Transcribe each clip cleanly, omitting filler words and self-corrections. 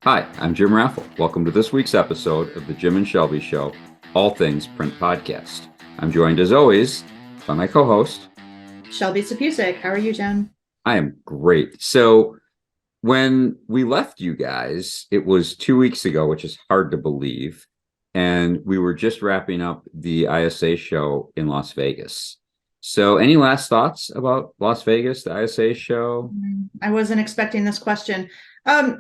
Hi, I'm Jim Raffle. Welcome to this week's episode of the Jim and Shelby Show, All Things Print Podcast. I'm joined as always by my co-host, Shelby Sapusik. How are you, Jen? I am great. So when we left you guys, it was 2 weeks ago, which is hard to believe. And we were just wrapping up the ISA show in Las Vegas. So any last thoughts about Las Vegas, the ISA show? I wasn't expecting this question.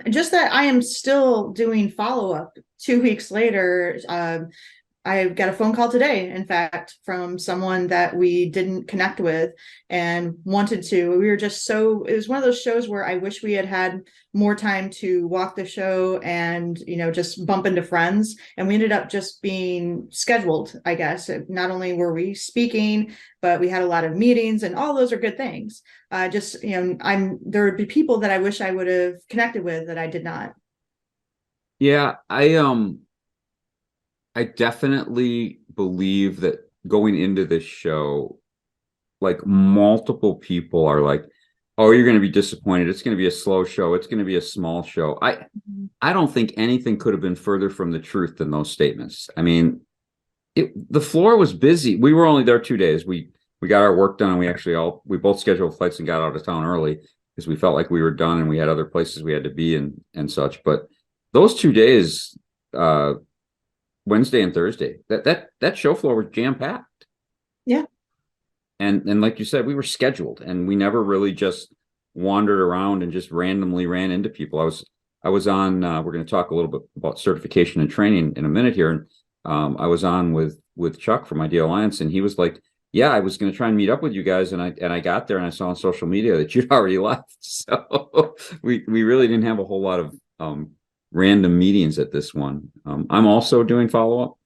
Just that I am still doing follow-up 2 weeks later. I got a phone call today, in fact, from someone that we didn't connect with and wanted to. We were just it was one of those shows where I wish we had more time to walk the show and, just bump into friends. And we ended up just being scheduled, I guess. Not only were we speaking, but we had a lot of meetings, and all those are good things. There would be people that I wish I would have connected with that I did not. Yeah, I definitely believe that going into this show, like multiple people are like, "Oh, you're going to be disappointed. It's going to be a slow show. It's going to be a small show." I don't think anything could have been further from the truth than those statements. I mean, the floor was busy. We were only there 2 days. We got our work done, and we both scheduled flights and got out of town early because we felt like we were done and we had other places we had to be and such. But those 2 days, Wednesday and Thursday, that show floor was jam packed. Yeah. And like you said, we were scheduled, and we never really just wandered around and just randomly ran into people. I was on. We're going to talk a little bit about certification and training in a minute here, and I was on with Chuck from Idea Alliance, and he was like, "Yeah, I was going to try and meet up with you guys, and I got there, and I saw on social media that you'd already left." So we really didn't have a whole lot of random meetings at this one. I'm also doing follow up.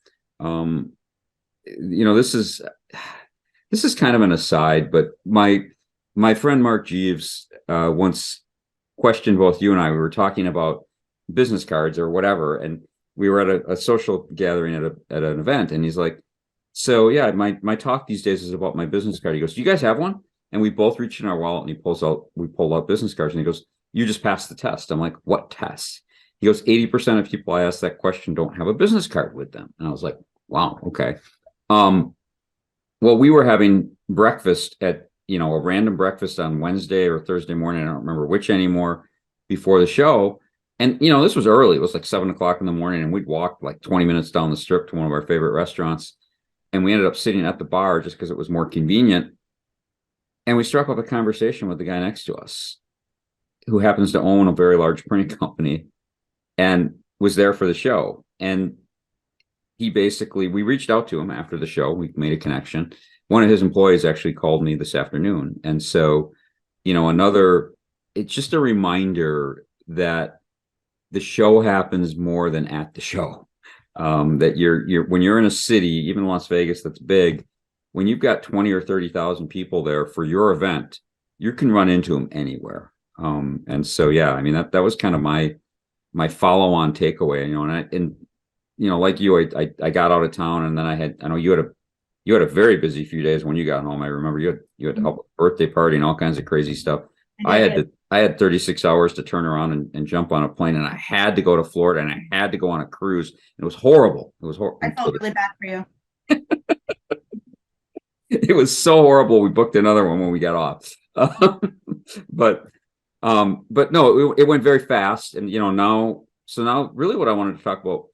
This is kind of an aside, but my friend Mark Jeeves once questioned both you and I. We were talking about business cards or whatever, and we were at a social gathering at an event, and he's like, "So yeah, my talk these days is about my business card." He goes, "Do you guys have one?" And we both reach in our wallet, and we pull out business cards, and he goes, "You just passed the test." I'm like, "What test?" He goes, 80% of people I ask that question don't have a business card with them. And I was like, wow, okay. Well, we were having breakfast at, a random breakfast on Wednesday or Thursday morning. I don't remember which anymore, before the show. And, this was early. It was like 7 o'clock in the morning, and we'd walked like 20 minutes down the strip to one of our favorite restaurants. And we ended up sitting at the bar just because it was more convenient. And we struck up a conversation with the guy next to us, who happens to own a very large printing company and was there for the show. And we reached out to him after the show. We made a connection. One of his employees actually called me this afternoon. And so, it's just a reminder that the show happens more than at the show. That when you're in a city, even Las Vegas, that's big, when you've got 20 or 30,000 people there for your event, you can run into them anywhere. And so, yeah, I mean, that was kind of my follow-on takeaway, like you, I got out of town, and then I know you had a very busy few days when you got home. I remember you had to help with a birthday party and all kinds of crazy stuff. I had 36 hours to turn around and jump on a plane, and I had to go to Florida, and I had to go on a cruise. It was horrible. It was horrible. I felt really bad for you. It was so horrible. We booked another one when we got off. But no, it went very fast. And, now really what I wanted to talk about,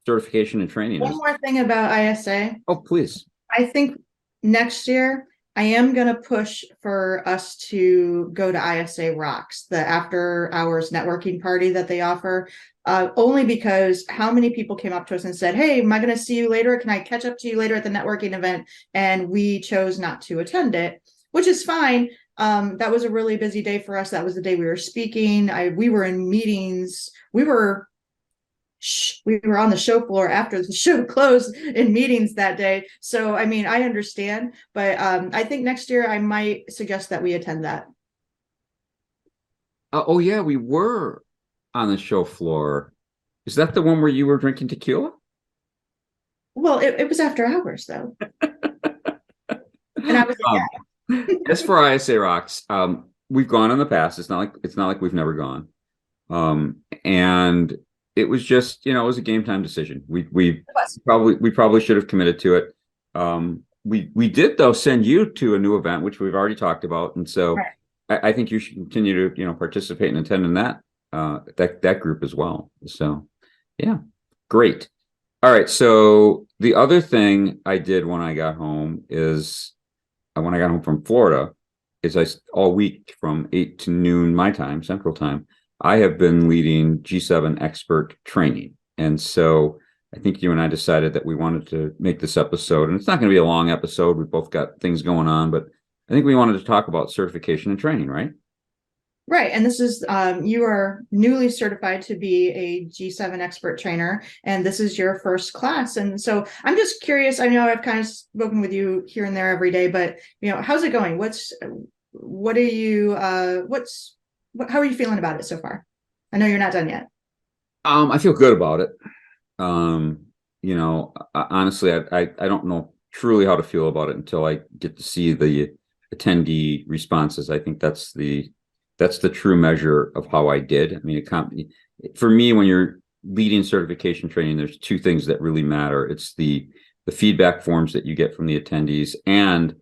certification and training, One is, more thing about ISA. oh, please. I think next year I am going to push for us to go to ISA Rocks, the after hours networking party that they offer. Only because how many people came up to us and said, "Hey, am I going to see you later? Can I catch up to you later at the networking event?" And we chose not to attend it, which is fine. That was a really busy day for us. That was the day we were speaking. We were in meetings. We were on the show floor after the show closed in meetings that day. So, I mean, I understand, but I think next year I might suggest that we attend that. Oh yeah, we were on the show floor. Is that the one where you were drinking tequila? Well, it was after hours though. And I was As for ISA Rocks, we've gone in the past. It's not like we've never gone. and it was just, it was a game time decision. We was. probably should have committed to it. We did though send you to a new event, which we've already talked about, and so Right. I think you should continue to participate and attend in that group as well. So yeah, great. All right. So the other thing I did when I got home is when I got home from Florida is all week from 8 to noon my time, Central Time, I have been leading G7 expert training. And so I think you and I decided that we wanted to make this episode, and it's not going to be a long episode. We've both got things going on, but I think we wanted to talk about certification and training, right? Right. And this is, you are newly certified to be a G7 expert trainer, and this is your first class. And so I'm just curious. I know I've kind of spoken with you here and there every day, but how's it going? How are you feeling about it so far? I know you're not done yet. I feel good about it. Honestly, I don't know truly how to feel about it until I get to see the attendee responses. I think that's the true measure of how I did. I mean, for me, when you're leading certification training, there's two things that really matter. It's the feedback forms that you get from the attendees, and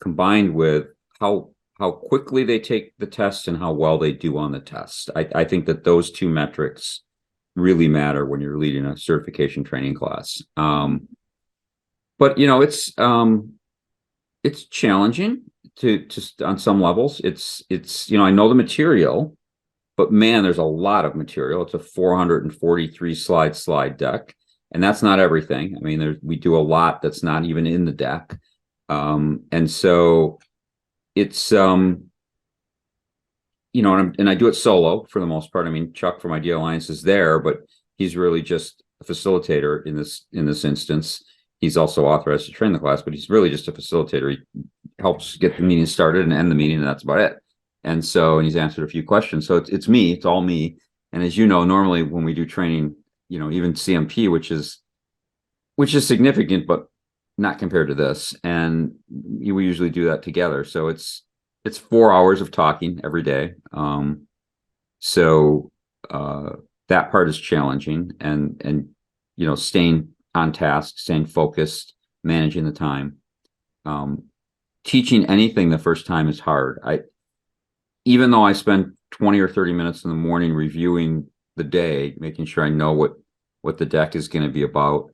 combined with how quickly they take the test and how well they do on the test. I think that those two metrics really matter when you're leading a certification training class. But it's challenging to on some levels. It's I know the material, but man, there's a lot of material. It's a 443 slide deck, and that's not everything. I mean, we do a lot that's not even in the deck, and so it's and I do it solo for the most part. I mean, Chuck from Idea Alliance is there, but he's really just a facilitator in this instance. He's also authorized to train the class, but he's really just a facilitator. He helps get the meeting started and end the meeting, and that's about it. And he's answered a few questions. So it's me, it's all me. And as you know, normally when we do training, even CMP, which is significant, but not compared to this. And we usually do that together. So it's 4 hours of talking every day. So that part is challenging, and staying on task, staying focused, managing the time. Teaching anything the first time is hard. Even though I spend 20 or 30 minutes in the morning reviewing the day, making sure I know what the deck is going to be about,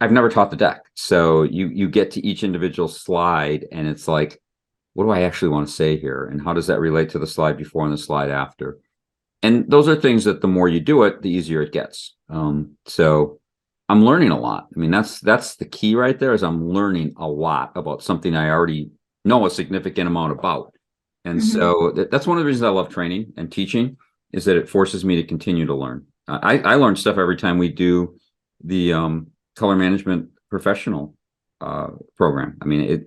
I've never taught the deck. So you get to each individual slide, and it's like, what do I actually want to say here? And how does that relate to the slide before and the slide after? And those are things that the more you do it, the easier it gets. So I'm learning a lot. I mean, that's the key right there, is I'm learning a lot about something I already know a significant amount about. And so that's one of the reasons I love training and teaching, is that it forces me to continue to learn. I learn stuff every time we do the color management professional program. I mean,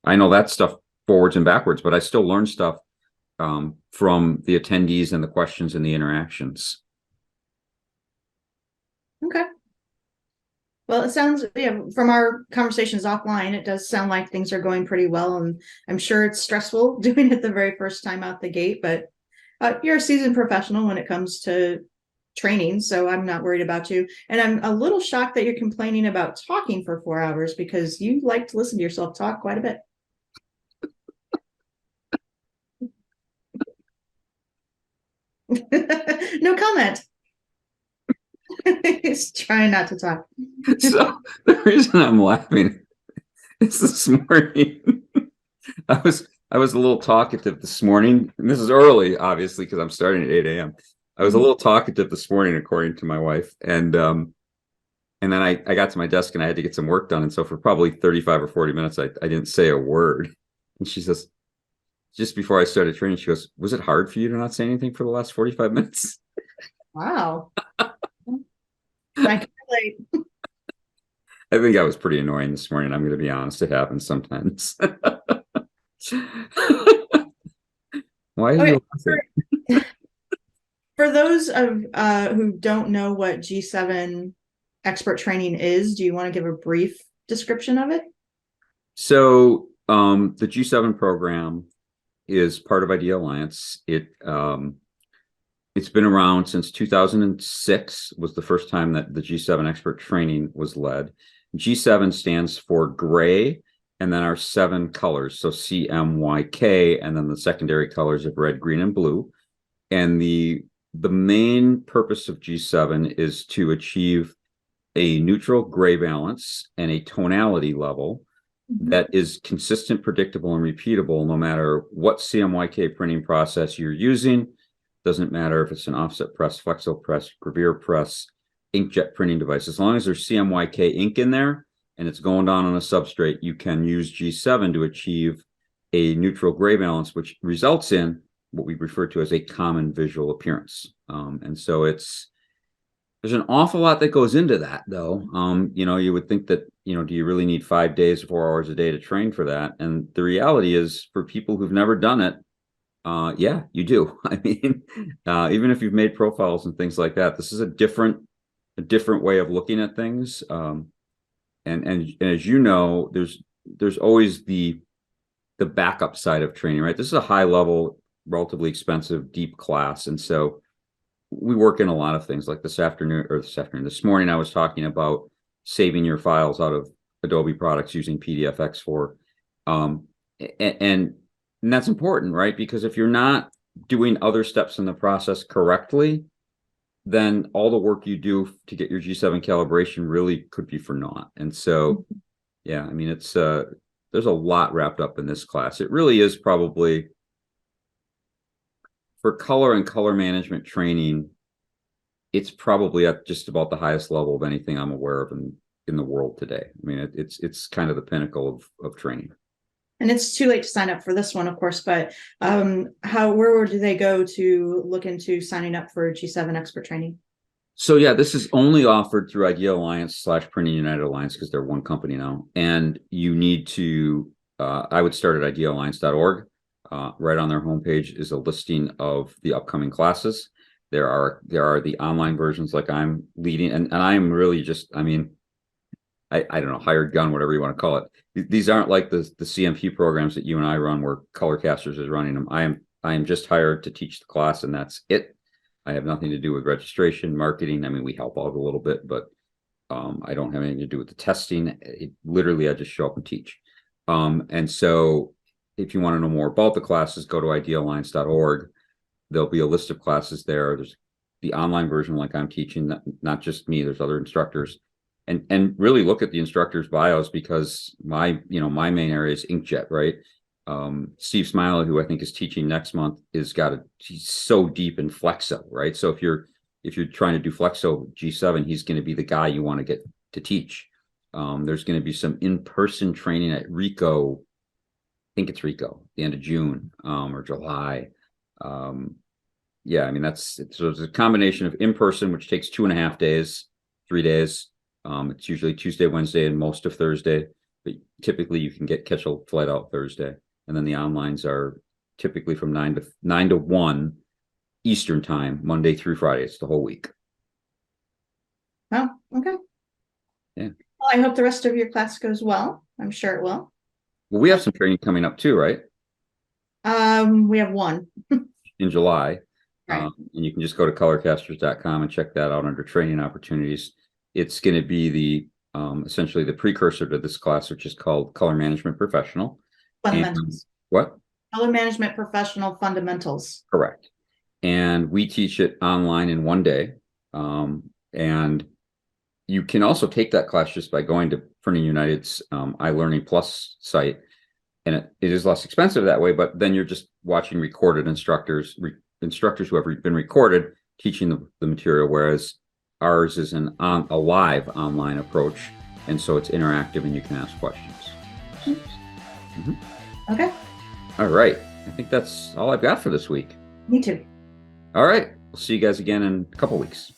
I know that stuff forwards and backwards, but I still learn stuff from the attendees and the questions and the interactions. Okay. Well, it sounds, from our conversations offline, it does sound like things are going pretty well. And I'm sure it's stressful doing it the very first time out the gate, but you're a seasoned professional when it comes to training, so I'm not worried about you. And I'm a little shocked that you're complaining about talking for 4 hours, because you like to listen to yourself talk quite a bit. No comment. He's trying not to talk. So the reason I'm laughing is this morning I was a little talkative this morning, and this is early, obviously, because I'm starting at 8 a.m. I was a little talkative this morning, according to my wife, and then I got to my desk and I had to get some work done, and so for probably 35 or 40 minutes, I didn't say a word. And she says, just before I started training, she goes, "Was it hard for you to not say anything for the last 45 minutes?" Wow. I can relate. I think I was pretty annoying this morning. I'm going to be honest; it happens sometimes. Why are Okay. you laughing? For those of who don't know what G7 expert training is, do you want to give a brief description of it? So the G7 program is part of Idea Alliance. It's It's been around since 2006 was the first time that the G7 expert training was led. G7 stands for gray, and then our 7 colors. So CMYK, and then the secondary colors of red, green, and blue. And the main purpose of G7 is to achieve a neutral gray balance and a tonality level that is consistent, predictable, and repeatable no matter what CMYK printing process you're using. Doesn't matter if it's an offset press, flexo press, gravure press, inkjet printing device. As long as there's CMYK ink in there and it's going down on a substrate, you can use G7 to achieve a neutral gray balance, which results in what we refer to as a common visual appearance. And so there's an awful lot that goes into that, though. You would think that, do you really need 5 days, 4 hours a day to train for that? And the reality is, for people who've never done it, yeah, you do. I mean, even if you've made profiles and things like that, this is a different way of looking at things. And as you know, there's always the backup side of training, right? This is a high level, relatively expensive, deep class, and so we work in a lot of things. Like this morning, I was talking about saving your files out of Adobe products using PDF X4, and that's important, right? Because if you're not doing other steps in the process correctly, then all the work you do to get your G7 calibration really could be for naught. And so, yeah, I mean, it's there's a lot wrapped up in this class. It really is probably, for color and color management training, it's probably at just about the highest level of anything I'm aware of in the world today. I mean, it's kind of the pinnacle of training. And it's too late to sign up for this one, of course, but where do they go to look into signing up for G7 expert training? So yeah, this is only offered through Idea Alliance / Printing United Alliance, because they're one company now. And you need to, I would start at ideaalliance.org. Right on their homepage is a listing of the upcoming classes. There are the online versions like I'm leading, and I'm really just, I mean, I don't know, hired gun, whatever you want to call it. These aren't like the CMP programs that you and I run where Colorcasters is running them. I am just hired to teach the class, and that's it. I have nothing to do with registration, marketing. I mean, we help out a little bit, but I don't have anything to do with the testing. Literally, I just show up and teach. And so if you want to know more about the classes, go to ideaalliance.org. There'll be a list of classes there. There's the online version like I'm teaching, not just me. There's other instructors. And really look at the instructors' bios, because my main area is inkjet, right? Steve Smiley, who I think is teaching next month, he's so deep in flexo, right? So if you're trying to do flexo G7, he's going to be the guy you want to get to teach. There's going to be some in-person training at Rico. I think it's Rico, the end of June or July. Yeah, I mean, it's a combination of in-person, which takes 2.5 days, 3 days. It's usually Tuesday, Wednesday, and most of Thursday, but typically you can catch a flight out Thursday. And then the onlines are typically from 9 to 1 Eastern time, Monday through Friday. It's the whole week. Oh, okay. Yeah. Well, I hope the rest of your class goes well. I'm sure it will. Well, we have some training coming up too, right? We have one in July. Right. And you can just go to colorcasters.com and check that out under training opportunities. It's going to be essentially the precursor to this class, which is called Color Management Professional. Fundamentals. What? Color Management Professional Fundamentals. Correct. And we teach it online in 1 day. And you can also take that class just by going to Printing United's iLearning Plus site. And it is less expensive that way, but then you're just watching recorded instructors who have been recorded teaching the material, whereas ours is a live online approach, and so it's interactive and you can ask questions. Mm-hmm. Okay. All right. I think that's all I've got for this week. Me too. All right. We'll see you guys again in a couple weeks.